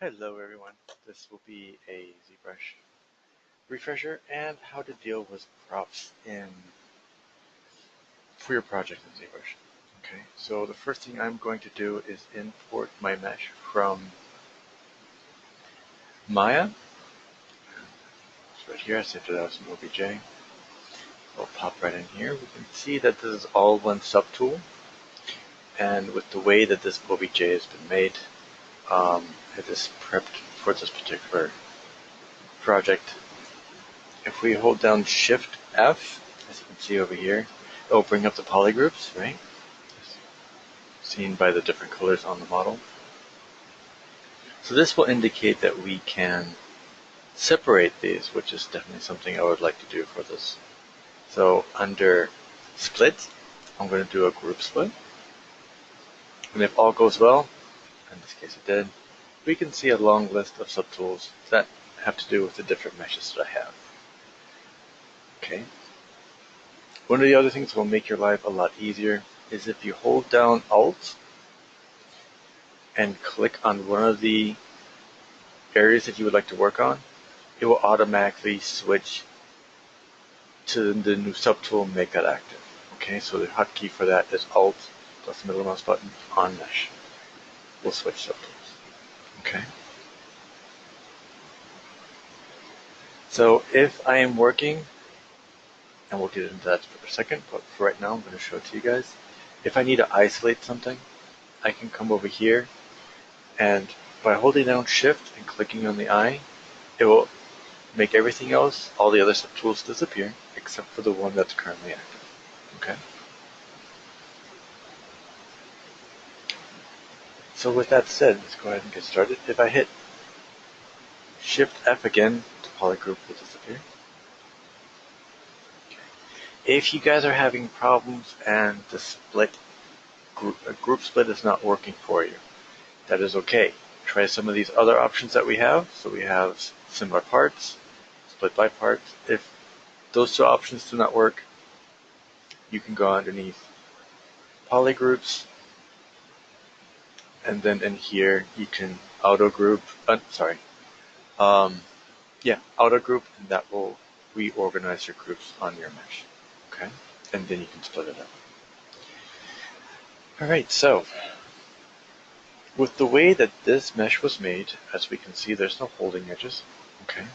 Hello everyone, this will be a ZBrush refresher and how to deal with props for your project in ZBrush. Okay, so the first thing I'm going to do is import my mesh from Maya. It's right here, I saved it as an OBJ. I'll pop right in here. We can see that this is all one subtool, and with the way that this OBJ has been made, it is prepped for this particular project. If we hold down Shift F, as you can see over here, it will bring up the polygroups, right? Seen by the different colors on the model. So this will indicate that we can separate these, which is definitely something I would like to do for this. So under Split, I'm going to do a group split. And if all goes well, in this case it did, we can see a long list of subtools that have to do with the different meshes that I have. Okay. One of the other things that will make your life a lot easier is if you hold down Alt and click on one of the areas that you would like to work on, it will automatically switch to the new subtool and make that active. Okay, so the hotkey for that is Alt plus the middle mouse button on Mesh. We'll switch subtools. Okay. So if I am working, and we'll get into that for a second, but for right now I'm going to show it to you guys. If I need to isolate something, I can come over here, and by holding down Shift and clicking on the eye, it will make everything else, all the other subtools, disappear, except for the one that's currently active. Okay. So with that said, let's go ahead and get started. If I hit Shift F again, the polygroup will disappear. Okay. If you guys are having problems and the group split is not working for you, that is okay. Try some of these other options that we have. So we have similar parts, split by parts. If those two options do not work, you can go underneath polygroups, and then in here you can auto group. Auto group, and that will reorganize your groups on your mesh. Okay, and then you can split it up. All right, so with the way that this mesh was made, as we can see, there's no holding edges. Okay.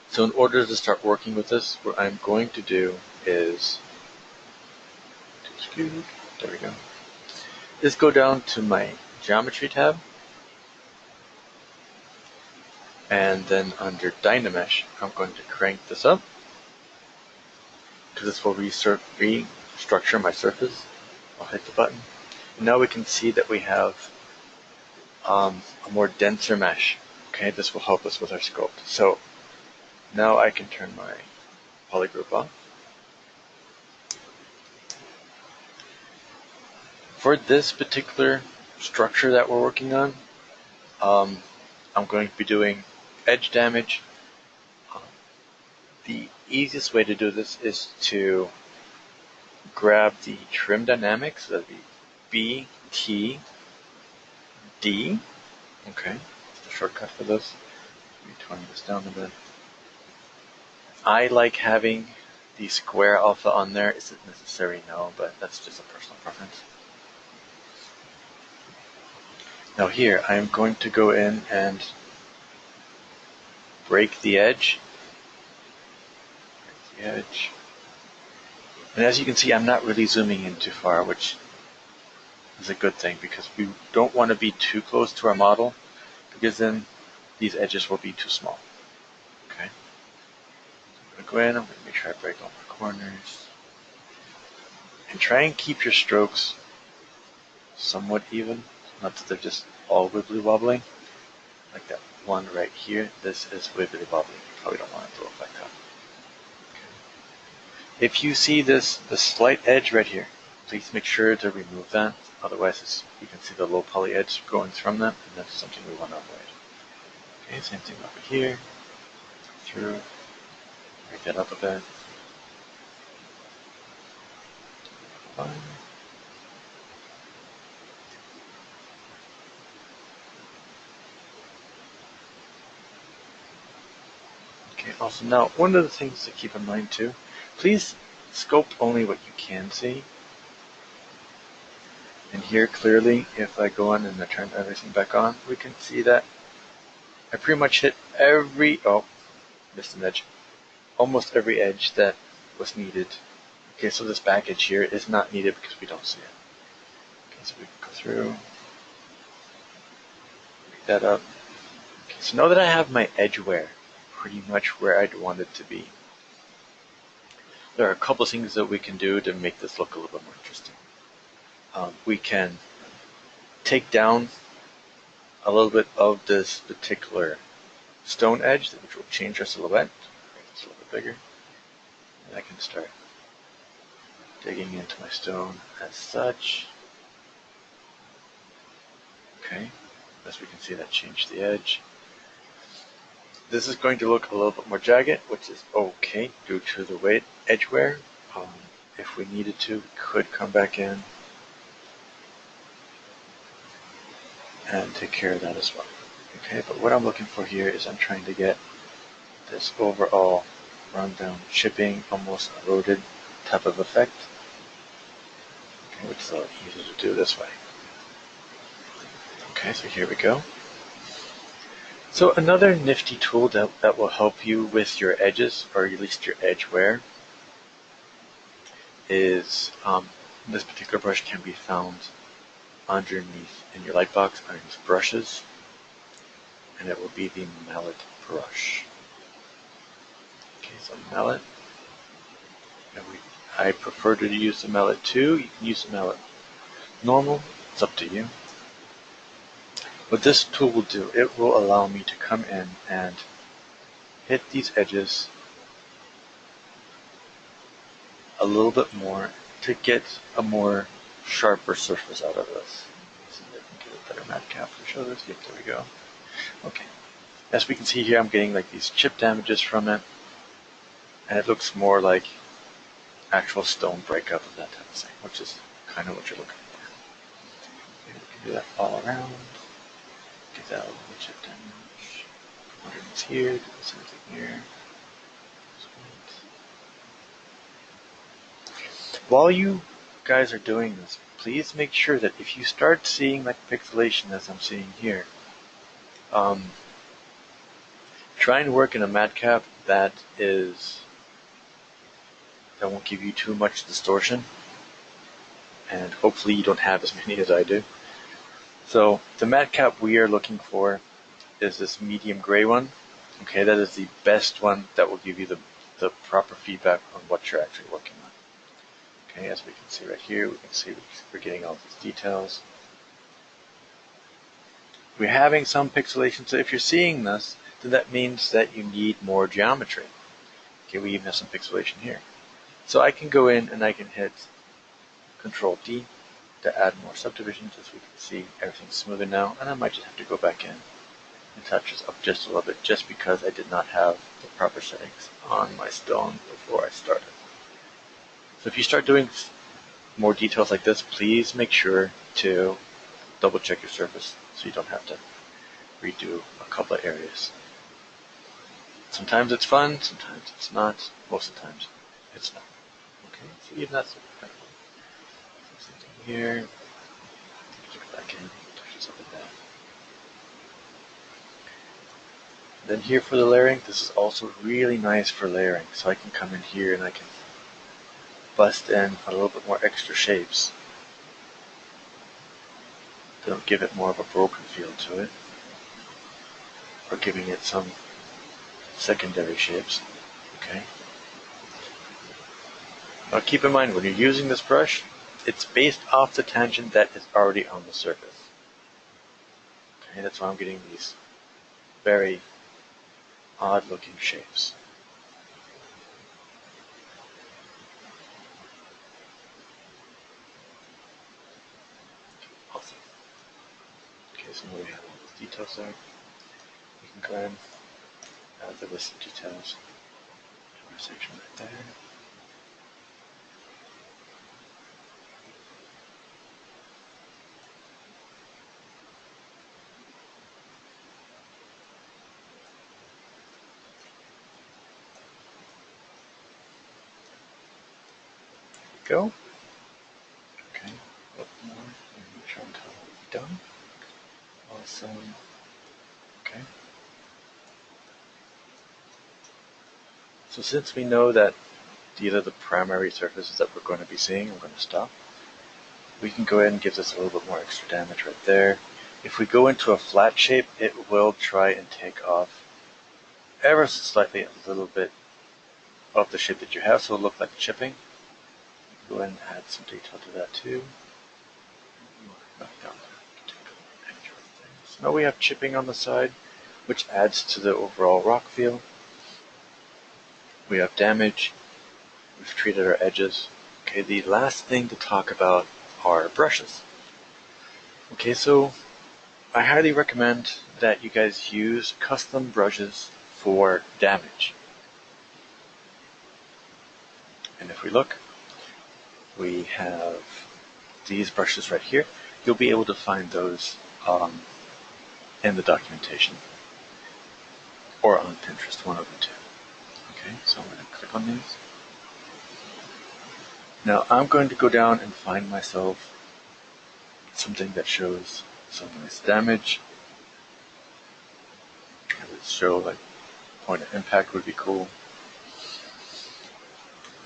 So in order to start working with this, what I'm going to do is, there we go, is go down to my Geometry tab, and then under Dynamesh, I'm going to crank this up, because this will restructure my surface. I'll hit the button. And now we can see that we have a more denser mesh. Okay, this will help us with our sculpt. So now I can turn my polygroup off. For this particular structure that we're working on, I'm going to be doing edge damage. The easiest way to do this is to grab the trim dynamics, that'd be BTD. Okay, that's the shortcut for this. Let me tone this down a bit. I like having the square alpha on there. Is it necessary? No, but that's just a personal preference. Now here, I'm going to go in and break the edge. And as you can see, I'm not really zooming in too far, which is a good thing, because we don't want to be too close to our model, because then these edges will be too small. Okay. I'm going to go in, I'm going to make sure I break all my corners. And try and keep your strokes somewhat even, not that they're just all wibbly wobbly. Like that one right here, this is wibbly wobbly. You probably don't want it to look like that. Okay. If you see this slight edge right here, please make sure to remove that. Otherwise, you can see the low poly edge going from that, and that's something we want to avoid. Okay, same thing over here. Through. Break that up a bit. Okay, also now, one of the things to keep in mind too, please sculpt only what you can see. And here clearly, if I go on and I turn everything back on, we can see that I pretty much hit missed an edge. Almost every edge that was needed. Okay, so this back edge here is not needed because we don't see it. Okay, so we can go through, pick that up. Okay, so now that I have my edge wear pretty much where I'd want it to be, there are a couple of things that we can do to make this look a little bit more interesting. We can take down a little bit of this particular stone edge, which will change our silhouette. Make this a little bit bigger. And I can start digging into my stone as such. Okay, as we can see, that changed the edge. This is going to look a little bit more jagged, which is okay due to the edge wear. If we needed to, we could come back in and take care of that as well. Okay, but what I'm looking for here is I'm trying to get this overall rundown, chipping, almost eroded type of effect, okay, which is a lot easier to do this way. Okay, so here we go. So another nifty tool that will help you with your edges, or at least your edge wear, is this particular brush can be found underneath in your light box, underneath brushes, and it will be the mallet brush. Okay, so mallet, and I prefer to use the mallet too. You can use the mallet normal, it's up to you. What this tool will do, it will allow me to come in and hit these edges a little bit more to get a more sharper surface out of this. See if I can get a better matte cap to show this. Yep, there we go. Okay. As we can see here, I'm getting like these chip damages from it, and it looks more like actual stone breakup of that type of thing, which is kind of what you're looking for. Okay, we can do that all around. Get that little chip damage. Underneath here, do the same thing here. While you guys are doing this, please make sure that if you start seeing like pixelation as I'm seeing here, try and work in a matte cap that won't give you too much distortion, and hopefully you don't have as many as I do. So the matte cap we are looking for is this medium gray one. Okay, that is the best one that will give you the proper feedback on what you're actually working on. Okay, as we can see right here, we can see we're getting all these details. We're having some pixelation, so if you're seeing this, then that means that you need more geometry. Okay, we even have some pixelation here. So I can go in and I can hit Control D to add more subdivisions. As we can see, everything's smoother now, and I might just have to go back in and touch this up just a little bit, just because I did not have the proper settings on my stone before I started. So if you start doing more details like this, please make sure to double check your surface so you don't have to redo a couple of areas. Sometimes it's fun, sometimes it's not. Most of the times it's not. Okay, so even that's kind of fun. Same thing here. Click back in, touch this up and down. Then here for the layering, this is also really nice for layering. So I can come in here and I can bust in a little bit more extra shapes. That'll give it more of a broken feel to it, or giving it some secondary shapes. Okay. Now keep in mind, when you're using this brush, it's based off the tangent that is already on the surface. Okay, that's why I'm getting these very odd looking shapes. Awesome. Okay, so now we have all those details there. We can go ahead and add the list of details to our section right there. go. Okay, a little more. Make sure I'm totally done. Awesome. Okay. So since we know that these are the primary surfaces that we're going to be seeing, I'm going to stop. We can go ahead and give this a little bit more extra damage right there. If we go into a flat shape, it will try and take off ever so slightly a little bit of the shape that you have, so it'll look like chipping. Go ahead and add some detail to that too. So now we have chipping on the side, which adds to the overall rock feel. We have damage. We've treated our edges. Okay, the last thing to talk about are brushes. Okay, so I highly recommend that you guys use custom brushes for damage. And if we look, we have these brushes right here. You'll be able to find those in the documentation or on Pinterest, one of the two. Okay, so I'm going to click on these. Now I'm going to go down and find myself something that shows some nice damage. Let's show like point of impact would be cool.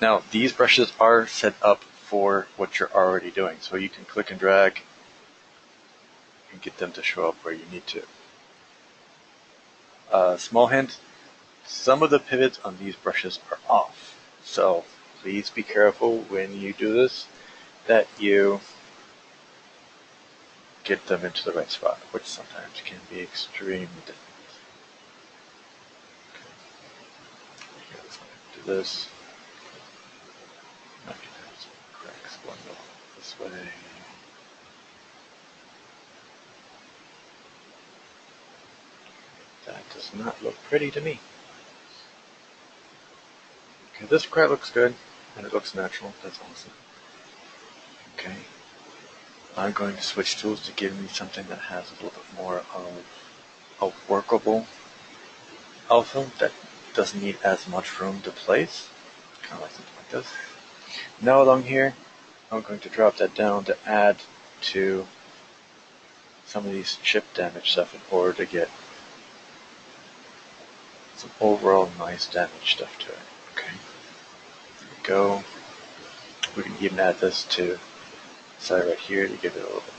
Now these brushes are set up for what you're already doing, so you can click and drag and get them to show up where you need to. Small hint, some of the pivots on these brushes are off, so please be careful when you do this that you get them into the right spot, which sometimes can be extremely difficult. Okay. Here, let's do this. I can have some cracks going this way. That does not look pretty to me. Okay, this crack looks good, and it looks natural. That's awesome. Okay. I'm going to switch tools to give me something that has a little bit more of a workable outfit that doesn't need as much room to place. Kind of like something like this. Now along here, I'm going to drop that down to add to some of these chip damage stuff in order to get some overall nice damage stuff to it. Okay. There we go. We can even add this to the side right here to give it a little bit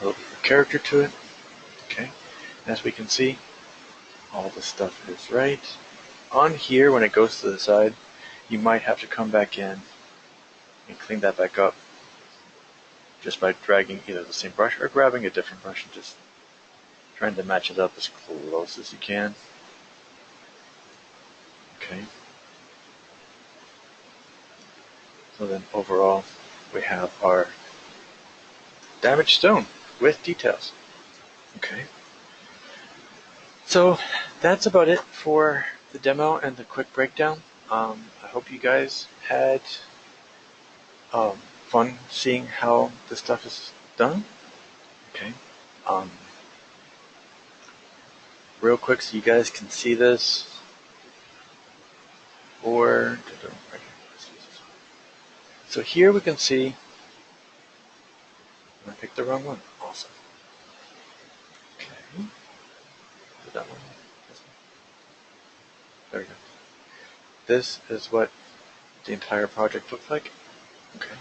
more character to it. Okay. As we can see, all the stuff is right. On here, when it goes to the side, you might have to come back in and clean that back up just by dragging either the same brush or grabbing a different brush and just trying to match it up as close as you can. Okay. So then overall, we have our damaged stone with details. Okay. So that's about it for the demo and the quick breakdown. I hope you guys had fun seeing how this stuff is done. Okay. Real quick so you guys can see this. So here we can see, I picked the wrong one. Awesome. Okay. Is it that one? This one? There we go. This is what the entire project looks like. Okay.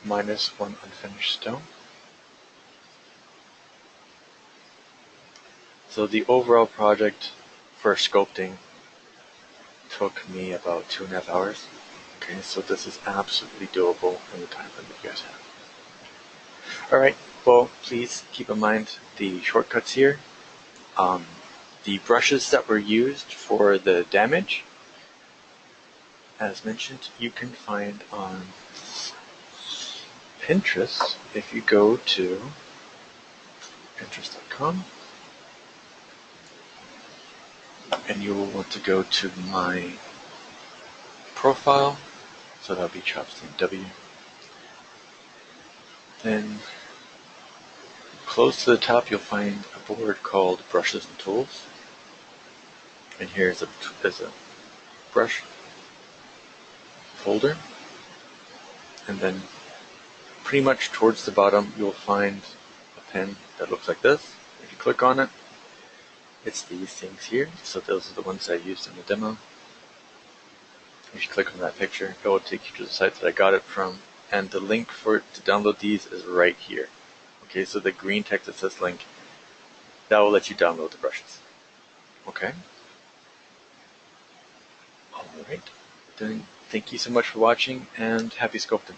Minus one unfinished stone. So the overall project for sculpting took me about 2.5 hours. Okay, so this is absolutely doable in the time limit you guys have. Alright, well, please keep in mind the shortcuts here. The brushes that were used for the damage, as mentioned, you can find on Pinterest if you go to Pinterest.com. And you will want to go to my profile, so that'll be Chopstein W. Then close to the top you'll find a board called Brushes and Tools. And here's a brush folder, and then pretty much towards the bottom you'll find a pen that looks like this. If you click on it, it's these things here. So those are the ones I used in the demo. If you click on that picture, it will take you to the site that I got it from, and the link for it to download these is right here. Okay, so the green text that says link, that will let you download the brushes. Okay? Alright, then thank you so much for watching, and happy sculpting.